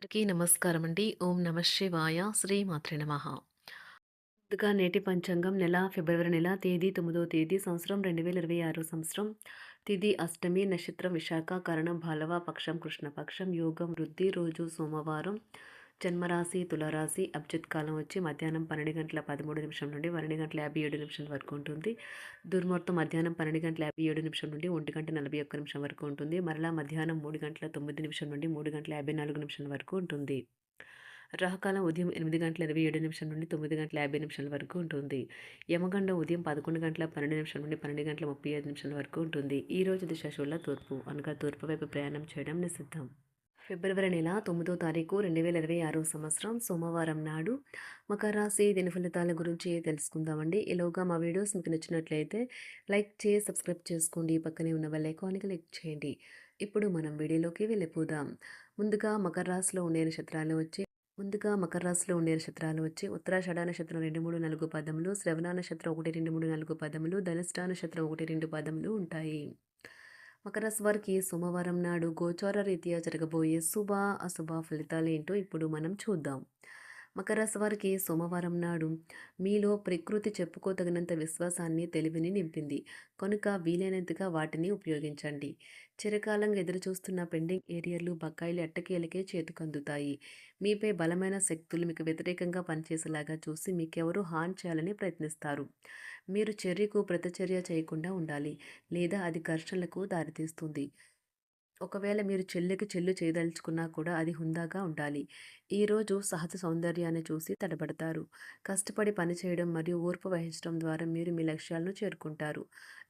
అందరికీ నమస్కారం అండి. ఓం నమ శివాయ. శ్రీమాత్రే నమః. ముందుగా నేటి పంచాంగం నెల ఫిబ్రవరి నెల తేదీ 9వ తేదీ సంవత్సరం 2026 సంవత్సరం. తిథి అష్టమి, నక్షత్రం విశాఖ, కరణం భాలవ, పక్షం కృష్ణపక్షం, యోగం వృద్ధి, రోజు సోమవారం, జన్మరాశి తులారాశి, అభిజిత్ కాలం వచ్చి మధ్యాహ్నం 12:13 నుండి 12:57 వరకు ఉంటుంది. దుర్ముహూర్తం మధ్యాహ్నం 12:57 నుండి 1:41 వరకు ఉంటుంది. మరలా మధ్యాహ్నం 3:09 నుండి 3:54 వరకు ఉంటుంది. రాహుకాలం ఉదయం 8:27 నుండి 9:50 వరకు ఉంటుంది. యమగండం ఉదయం 11:12 నుండి 12:35 వరకు ఉంటుంది. ఈ రోజు దిశ శూల తూర్పు అనగా తూర్పు వైపు ప్రయాణం చేయడం నిషిద్ధం. ఫిబ్రవరి నెల 9వ తారీఖు 2026 సంవత్సరం సోమవారం నాడు మకర రాశి దిన ఫలితాల గురించి తెలుసుకుందామండి. ఈలోగా మా వీడియోస్ మీకు నచ్చినట్లయితే లైక్ చేసి సబ్స్క్రైబ్ చేసుకోండి. పక్కనే ఉన్న బెల్ ఐకాన్‌ని క్లిక్ చేయండి. ఇప్పుడు మనం వీడియోలోకి వెళ్ళిపోదాం. ముందుగా మకర రాశిలో ఉండే నక్షత్రాలు వచ్చి ఉత్తరాషాఢ నక్షత్రం 2, 3, 4 పదములు, శ్రవణ నక్షత్రం 1, 2, 3, 4 పదములు, ధనిష్ఠ నక్షత్రం 1, 2 పదములు ఉంటాయి. మకర రాశి వారికి సోమవారం నాడు గోచార రీత్యా జరగబోయే శుభ అశుభ ఫలితాలు ఏంటో ఇప్పుడు మనం చూద్దాం. మకర రాశి వారికి సోమవారం నాడు మీలో ప్రకృతి చెప్పుకోదగినంత విశ్వాసాన్ని తెలివిని నింపింది కనుక వీలైనంతగా వాటిని ఉపయోగించండి. చిరకాలంగా ఎదురుచూస్తున్న పెండింగ్ ఏరియాలు బకాయిలు ఎట్టకేలకే చేతికందుతాయి. మీపై బలమైన శక్తులు మీకు వ్యతిరేకంగా పనిచేసేలాగా చూసి మీకెవరూ హాని చేయాలని ప్రయత్నిస్తారు. మీరు చర్యకు ప్రతిచర్య చేయకుండా ఉండాలి లేదా అది ఘర్షణలకు దారితీస్తుంది. ఒకవేళ మీరు చెల్లు చేయదలుచుకున్నా కూడా అది హుందాగా ఉండాలి. ఈరోజు సహజ సౌందర్యాన్ని చూసి తడబడతారు. కష్టపడి పనిచేయడం మరియు ఓర్పు వహించడం ద్వారా మీరు మీ లక్ష్యాలను చేరుకుంటారు.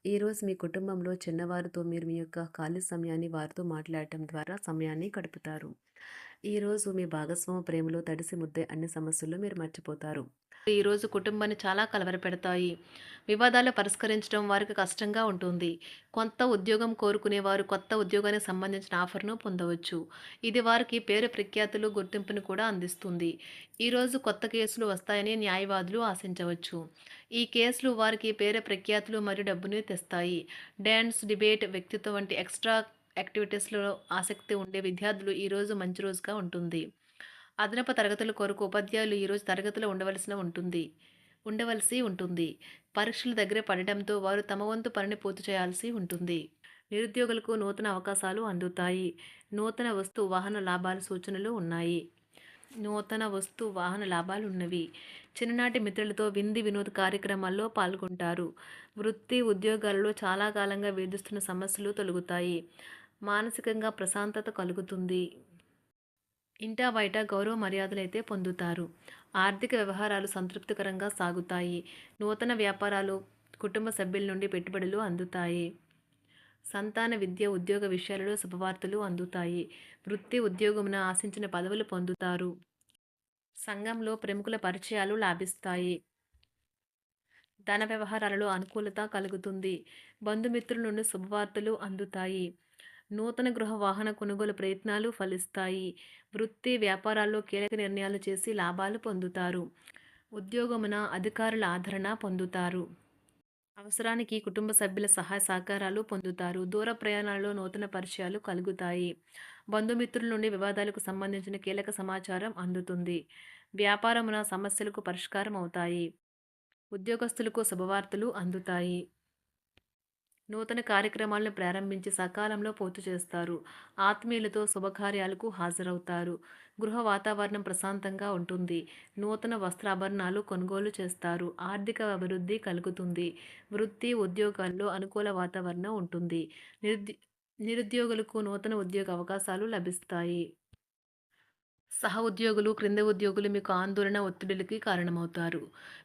ఈరోజు మీ కుటుంబంలో చిన్నవారితో మీరు మీ యొక్క ఖాళీ సమయాన్ని వారితో మాట్లాడటం ద్వారా సమయాన్ని గడుపుతారు. ఈరోజు మీ భాగస్వామి ప్రేమలో తడిసి ముద్దే అన్ని సమస్యలు మీరు మర్చిపోతారు. ఈరోజు కుటుంబాన్ని చాలా కలవరపెడతాయి. వివాదాలు పరిష్కరించడం వారికి కష్టంగా ఉంటుంది. కొత్త ఉద్యోగం కోరుకునేవారు కొత్త ఉద్యోగానికి సంబంధించిన ఆఫర్‌ను పొందవచ్చు. ఇది వారికి పేరు ప్రఖ్యాతులు, గుర్తింపును కూడా అందిస్తుంది. ఈరోజు కొత్త కేసులు వస్తాయని న్యాయవాదులు ఆశించవచ్చు. ఈ కేసులు వారికి పేరు ప్రఖ్యాతులు మరియు డబ్బుని తెస్తాయి. డాన్స్, డిబేట్, వ్యక్తిత్వం వంటి ఎక్స్‌ట్రా యాక్టివిటీస్‌లో ఆసక్తి ఉండే విద్యార్థులు ఈరోజు మంచి రోజుగా ఉంటుంది. అదనపు తరగతుల కొరకు ఉపాధ్యాయులు ఈరోజు తరగతిలో ఉండవలసి ఉంటుంది. పరీక్షలు దగ్గర పడటంతో వారు తమ వంతు పనిని పూర్తి చేయాల్సి ఉంటుంది. నిరుద్యోగులకు నూతన అవకాశాలు అందుతాయి. నూతన వస్తు వాహన లాభాల సూచనలు ఉన్నాయి. చిన్ననాటి మిత్రులతో విందు వినోద కార్యక్రమాల్లో పాల్గొంటారు. వృత్తి ఉద్యోగాలలో చాలా కాలంగా వేధిస్తున్న సమస్యలు తొలగుతాయి. మానసికంగా ప్రశాంతత కలుగుతుంది. ఇంటా బయట గౌరవ మర్యాదలైతే పొందుతారు. ఆర్థిక వ్యవహారాలు సంతృప్తికరంగా సాగుతాయి. నూతన వ్యాపారాలు, కుటుంబ సభ్యుల నుండి పెట్టుబడులు అందుతాయి. సంతాన విద్య, ఉద్యోగ విషయాలలో శుభవార్తలు అందుతాయి. వృత్తి ఉద్యోగమున ఆశించిన పదవులు పొందుతారు. సంఘంలో ప్రముఖుల పరిచయాలు లాభిస్తాయి. ధన వ్యవహారాలలో అనుకూలత కలుగుతుంది. బంధుమిత్రుల నుండి శుభవార్తలు అందుతాయి. నూతన గృహ వాహన కొనుగోలు ప్రయత్నాలు ఫలిస్తాయి. వృత్తి వ్యాపారాల్లో కీలక నిర్ణయాలు చేసి లాభాలు పొందుతారు. ఉద్యోగమున అధికారుల ఆదరణ పొందుతారు. అవసరానికి కుటుంబ సభ్యుల సహాయ సహకారాలు పొందుతారు. దూర ప్రయాణాలలో నూతన పరిచయాలు కలుగుతాయి. బంధుమిత్రుల నుండి వివాదాలకు సంబంధించిన కీలక సమాచారం అందుతుంది. వ్యాపారమున సమస్యలకు పరిష్కారం అవుతాయి. ఉద్యోగస్తులకు శుభవార్తలు అందుతాయి. నూతన కార్యక్రమాలను ప్రారంభించి సకాలంలో పూర్తి చేస్తారు. ఆత్మీయులతో శుభకార్యాలకు హాజరవుతారు. గృహ వాతావరణం ప్రశాంతంగా ఉంటుంది. నూతన వస్త్రాభరణాలు కొనుగోలు చేస్తారు. ఆర్థిక అభివృద్ధి కలుగుతుంది. వృత్తి ఉద్యోగాల్లో అనుకూల వాతావరణం ఉంటుంది. నిరుద్యోగులకు నూతన ఉద్యోగ అవకాశాలు లభిస్తాయి. సహ ఉద్యోగులు, క్రింద ఉద్యోగులు మీకు ఆందోళన, ఒత్తిడులకి కారణమవుతారు.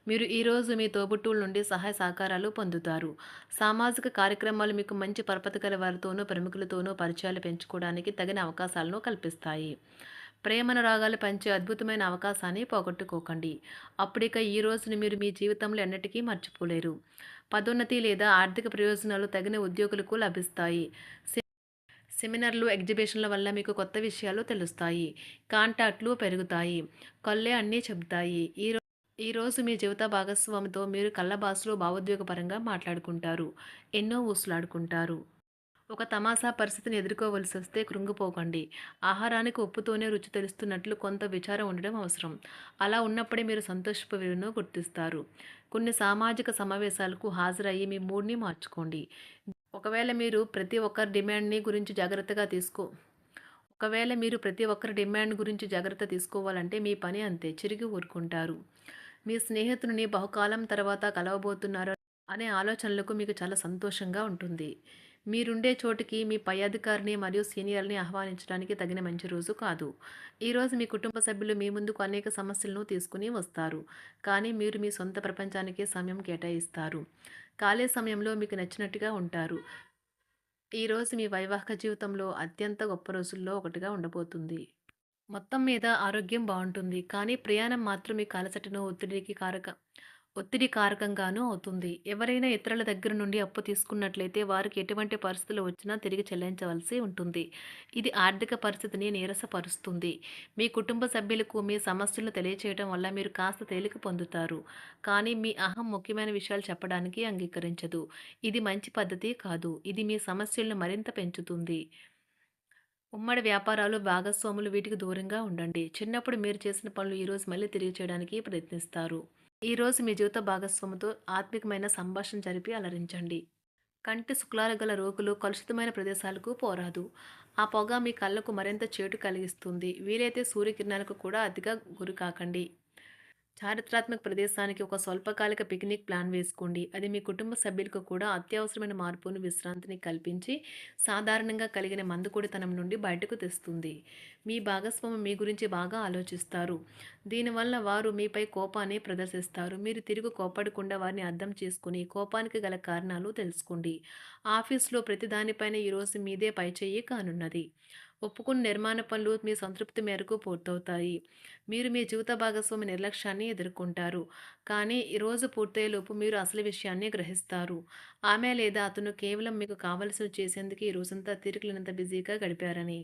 మీరు ఈరోజు మీ తోబుట్టువుల నుండి సహాయ సహకారాలు పొందుతారు. సామాజిక కార్యక్రమాలు మీకు మంచి పరపతి గల వారితోనూ, ప్రముఖులతోనూ పరిచయాలు పెంచుకోవడానికి తగిన అవకాశాలను కల్పిస్తాయి. ప్రేమానురాగాలు పంచే అద్భుతమైన అవకాశాన్ని పోగొట్టుకోకండి. అప్పుడిక ఈ రోజును మీరు మీ జీవితంలో ఎన్నటికీ మర్చిపోలేరు. పదోన్నతి లేదా ఆర్థిక ప్రయోజనాలు తగిన ఉద్యోగులకు లభిస్తాయి. సెమినార్లు, ఎగ్జిబిషన్ల వల్ల మీకు కొత్త విషయాలు తెలుస్తాయి. కాంటాక్ట్లు పెరుగుతాయి. కళ్ళే అన్నీ చెబుతాయి. ఈరోజు మీ జీవిత భాగస్వామితో మీరు కళ్ళ భాషలో భావోద్వేగపరంగా మాట్లాడుకుంటారు. ఎన్నో ఊసులాడుకుంటారు. ఒక తమాషా పరిస్థితిని ఎదుర్కోవలసొస్తే కృంగిపోకండి. ఆహారానికి ఉప్పుతోనే రుచి తెలుస్తున్నట్లు కొంత విచారం ఉండడం అవసరం. అలా ఉన్నప్పుడే మీరు సంతోషపు విలువను గుర్తిస్తారు. కొన్ని సామాజిక సమావేశాలకు హాజరయ్యి మీ మూడ్‌ని మార్చుకోండి. ఒకవేళ మీరు ప్రతి ఒక్కరి డిమాండ్‌ని గురించి జాగ్రత్తగా తీసుకో ఒకవేళ మీరు ప్రతి ఒక్కరి డిమాండ్ గురించి జాగ్రత్త తీసుకోవాలంటే మీ పని అంతే. చిరిగి ఊరుకుంటారు. మీ స్నేహితుడిని బహుకాలం తర్వాత కలవబోతున్నారు అనే ఆలోచనలకు మీకు చాలా సంతోషంగా ఉంటుంది. మీరుండే చోటికి మీ పై అధికారిని మరియు సీనియర్‌ని ఆహ్వానించడానికి తగిన మంచి రోజు కాదు. ఈరోజు మీ కుటుంబ సభ్యులు మీ ముందుకు అనేక సమస్యలను తీసుకుని వస్తారు. కానీ మీరు మీ సొంత ప్రపంచానికే సమయం కేటాయిస్తారు. ఖాళీ సమయంలో మీకు నచ్చినట్టుగా ఉంటారు. ఈరోజు మీ వైవాహిక జీవితంలో అత్యంత గొప్ప రోజుల్లో ఒకటిగా ఉండబోతుంది. మొత్తం మీద ఆరోగ్యం బావుంటుంది. కానీ ప్రయాణం మాత్రం మీకు అలసటను, ఒత్తిడి కారకంగానూ అవుతుంది. ఎవరైనా ఇతరుల దగ్గర నుండి అప్పు తీసుకున్నట్లయితే వారికి ఎటువంటి పరిస్థితులు వచ్చినా తిరిగి చెల్లించవలసి ఉంటుంది. ఇది ఆర్థిక పరిస్థితిని నీరసపరుస్తుంది. మీ కుటుంబ సభ్యులకు మీ సమస్యలను తెలియచేయడం వల్ల మీరు కాస్త తేలిక పొందుతారు. కానీ మీ అహం ముఖ్యమైన విషయాలు చెప్పడానికి అంగీకరించదు. ఇది మంచి పద్ధతి కాదు. ఇది మీ సమస్యలను మరింత పెంచుతుంది. ఉమ్మడి వ్యాపారాలు, భాగస్వాములు వీటికి దూరంగా ఉండండి. చిన్నప్పుడు మీరు చేసిన పనులు ఈరోజు మళ్ళీ తిరిగి చేయడానికి ప్రయత్నిస్తారు. ఈరోజు మీ జీవిత భాగస్వామితో ఆత్మికమైన సంభాషణ జరిపి అలరించండి. కంటి శుక్లాలు గల రోగులు కలుషితమైన ప్రదేశాలకు పోరాదు. ఆ పొగ మీ కళ్ళకు మరింత చేటు కలిగిస్తుంది. వీలైతే సూర్యకిరణాలకు కూడా అతిగా గురికాకండి. చారిత్రాత్మక ప్రదేశానికి ఒక స్వల్పకాలిక పిక్నిక్ ప్లాన్ వేసుకోండి. అది మీ కుటుంబ సభ్యులకు కూడా అత్యవసరమైన మార్పును, విశ్రాంతిని కల్పించి సాధారణంగా కలిగిన మందుకొడితనం నుండి బయటకు తెస్తుంది. మీ భాగస్వామి మీ గురించి బాగా ఆలోచిస్తారు. దీనివల్ల వారు మీపై కోపాన్ని ప్రదర్శిస్తారు. మీరు తిరిగి కోపడకుండా వారిని అర్థం చేసుకుని కోపానికి గల కారణాలు తెలుసుకోండి. ఆఫీస్లో ప్రతి దానిపైన ఈరోజు మీదే పైచేయి కానున్నది. ఒప్పుకున్న నిర్మాణ పనులు మీ సంతృప్తి మేరకు పూర్తవుతాయి. మీరు మీ జీవిత భాగస్వామి నిర్లక్ష్యాన్ని ఎదుర్కొంటారు. కానీ ఈ రోజు పూర్తయ్యేలోపు మీరు అసలు విషయాన్ని గ్రహిస్తారు. ఆమె లేదా అతను కేవలం మీకు కావలసినవి చేసేందుకు ఈ రోజంతా తీరికలేనంత బిజీగా గడిపారని.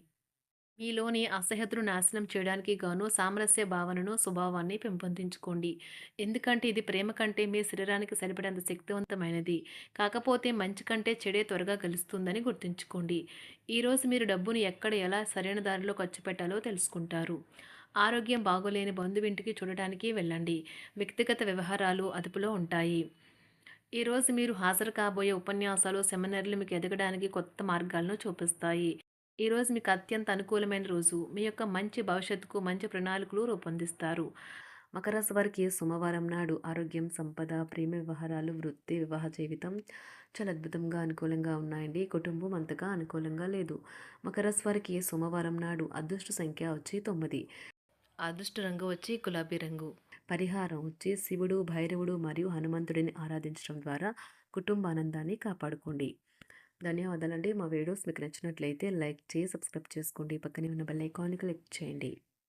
మీలోని అసహ్యతను నాశనం చేయడానికి గాను సామరస్య భావనను, స్వభావాన్ని పెంపొందించుకోండి. ఎందుకంటే ఇది ప్రేమ కంటే మీ శరీరానికి సరిపడేంత శక్తివంతమైనది. కాకపోతే మంచి కంటే చెడే త్వరగా గెలుస్తుందని గుర్తుంచుకోండి. ఈరోజు మీరు డబ్బును ఎక్కడ ఎలా సరైన దారిలో ఖర్చు పెట్టాలో తెలుసుకుంటారు. ఆరోగ్యం బాగోలేని బంధువింటికి చూడటానికి వెళ్ళండి. వ్యక్తిగత వ్యవహారాలు అదుపులో ఉంటాయి. ఈరోజు మీరు హాజరు కాబోయే ఉపన్యాసాలు, సెమినార్లు మీకు ఎదగడానికి కొత్త మార్గాలను చూపిస్తాయి. ఈరోజు మీకు అత్యంత అనుకూలమైన రోజు. మీ యొక్క మంచి భవిష్యత్తుకు మంచి ప్రణాళికలు రూపొందిస్తారు. మకర రాశి వారికి సోమవారం నాడు ఆరోగ్యం, సంపద, ప్రేమ వ్యవహారాలు, వృత్తి, వివాహ జీవితం చాలా అద్భుతంగా అనుకూలంగా ఉన్నాయండి. కుటుంబం అంతగా అనుకూలంగా లేదు. మకర రాశి వారికి సోమవారం నాడు అదృష్ట సంఖ్య వచ్చి 9. అదృష్ట రంగు వచ్చి గులాబీ రంగు. పరిహారం వచ్చి శివుడు, భైరవుడు మరియు హనుమంతుడిని ఆరాధించడం ద్వారా కుటుంబ ఆనందాన్ని కాపాడుకోండి. ధన్యవాదాలండి. మా వీడియోస్ మీకు నచ్చినట్లయితే లైక్ చేసి సబ్స్క్రైబ్ చేసుకోండి. పక్కనే ఉన్న బెల్ ఐకాన్ని క్లిక్ చేయండి.